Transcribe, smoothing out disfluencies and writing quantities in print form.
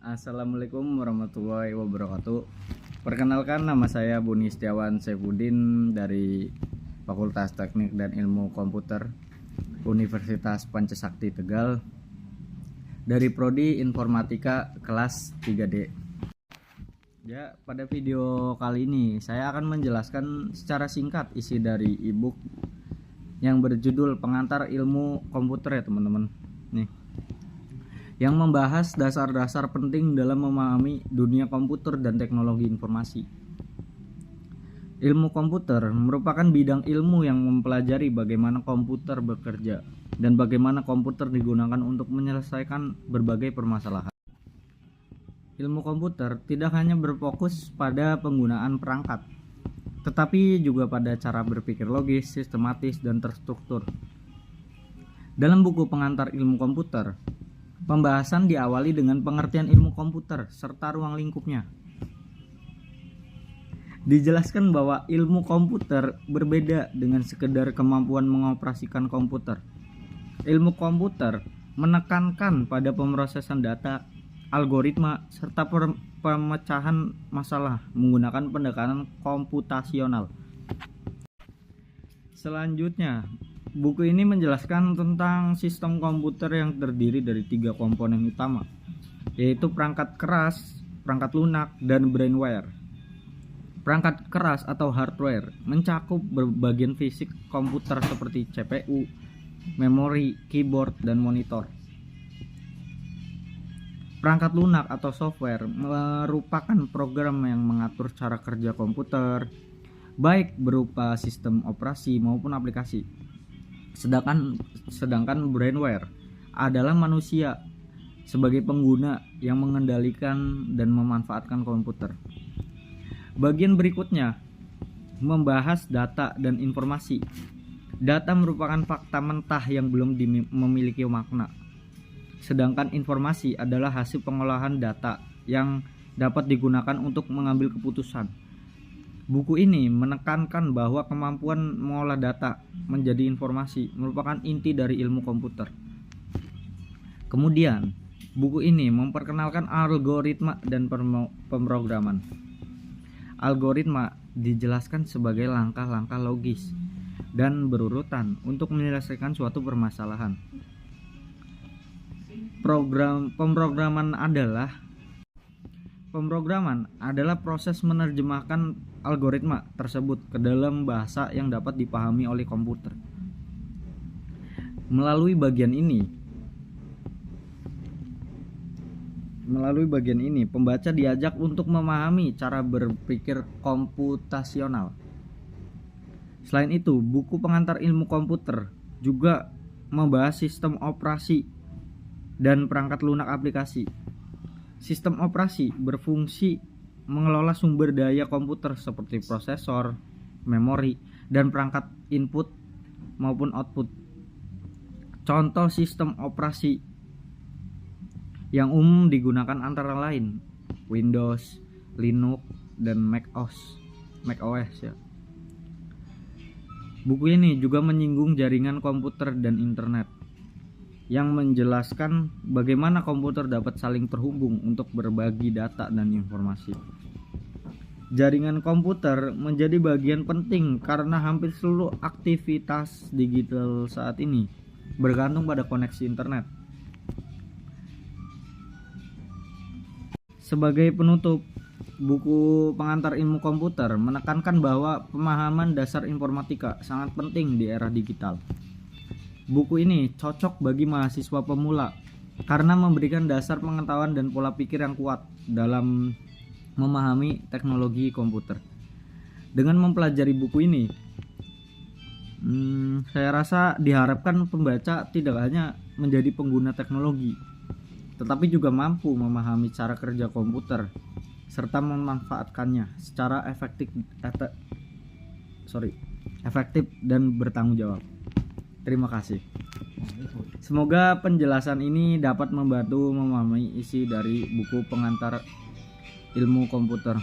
Assalamualaikum warahmatullahi wabarakatuh. Perkenalkan, nama saya Buni Setiawan Saifuddin dari Fakultas Teknik dan Ilmu Komputer Universitas Pancasakti Tegal, dari Prodi Informatika kelas 3D. Ya, pada video kali ini saya akan menjelaskan secara singkat isi dari e-book yang berjudul Pengantar Ilmu Komputer ya teman-teman. Nih, yang membahas dasar-dasar penting dalam memahami dunia komputer dan teknologi informasi. Ilmu komputer merupakan bidang ilmu yang mempelajari bagaimana komputer bekerja dan bagaimana komputer digunakan untuk menyelesaikan berbagai permasalahan. Ilmu komputer tidak hanya berfokus pada penggunaan perangkat, tetapi juga pada cara berpikir logis, sistematis, dan terstruktur. Dalam buku Pengantar Ilmu Komputer, pembahasan diawali dengan pengertian ilmu komputer serta ruang lingkupnya. Dijelaskan bahwa ilmu komputer berbeda dengan sekedar kemampuan mengoperasikan komputer. Ilmu komputer menekankan pada pemrosesan data, algoritma, serta pemecahan masalah menggunakan pendekatan komputasional. Selanjutnya, buku ini menjelaskan tentang sistem komputer yang terdiri dari 3 komponen utama, yaitu perangkat keras, perangkat lunak, dan brainware. Perangkat keras atau hardware mencakup bagian fisik komputer seperti CPU, memori, keyboard, dan monitor. Perangkat lunak atau software merupakan program yang mengatur cara kerja komputer, baik berupa sistem operasi maupun aplikasi. Sedangkan brainware adalah manusia sebagai pengguna yang mengendalikan dan memanfaatkan komputer. Bagian berikutnya membahas data dan informasi. Data merupakan fakta mentah yang belum memiliki makna. Sedangkan informasi adalah hasil pengolahan data yang dapat digunakan untuk mengambil keputusan. Buku ini menekankan bahwa kemampuan mengolah data menjadi informasi merupakan inti dari ilmu komputer. Kemudian, buku ini memperkenalkan algoritma dan pemrograman. Algoritma dijelaskan sebagai langkah-langkah logis dan berurutan untuk menyelesaikan suatu permasalahan. Pemrograman adalah proses menerjemahkan algoritma tersebut ke dalam bahasa yang dapat dipahami oleh komputer. Melalui bagian ini, pembaca diajak untuk memahami cara berpikir komputasional. Selain itu, buku Pengantar Ilmu Komputer juga membahas sistem operasi dan perangkat lunak aplikasi. Sistem operasi berfungsi mengelola sumber daya komputer seperti prosesor, memori, dan perangkat input maupun output. Contoh sistem operasi yang umum digunakan antara lain Windows, Linux, dan macOS ya. Buku ini juga menyinggung jaringan komputer dan internet, yang menjelaskan bagaimana komputer dapat saling terhubung untuk berbagi data dan informasi. Jaringan komputer menjadi bagian penting karena hampir seluruh aktivitas digital saat ini bergantung pada koneksi internet. Sebagai penutup, buku Pengantar Ilmu Komputer menekankan bahwa pemahaman dasar informatika sangat penting di era digital. Buku ini cocok bagi mahasiswa pemula karena memberikan dasar pengetahuan dan pola pikir yang kuat dalam memahami teknologi komputer. Dengan mempelajari buku ini, saya rasa diharapkan pembaca tidak hanya menjadi pengguna teknologi, tetapi juga mampu memahami cara kerja komputer serta memanfaatkannya secara efektif dan bertanggung jawab. Terima kasih. Semoga penjelasan ini dapat membantu memahami isi dari buku Pengantar Ilmu Komputer.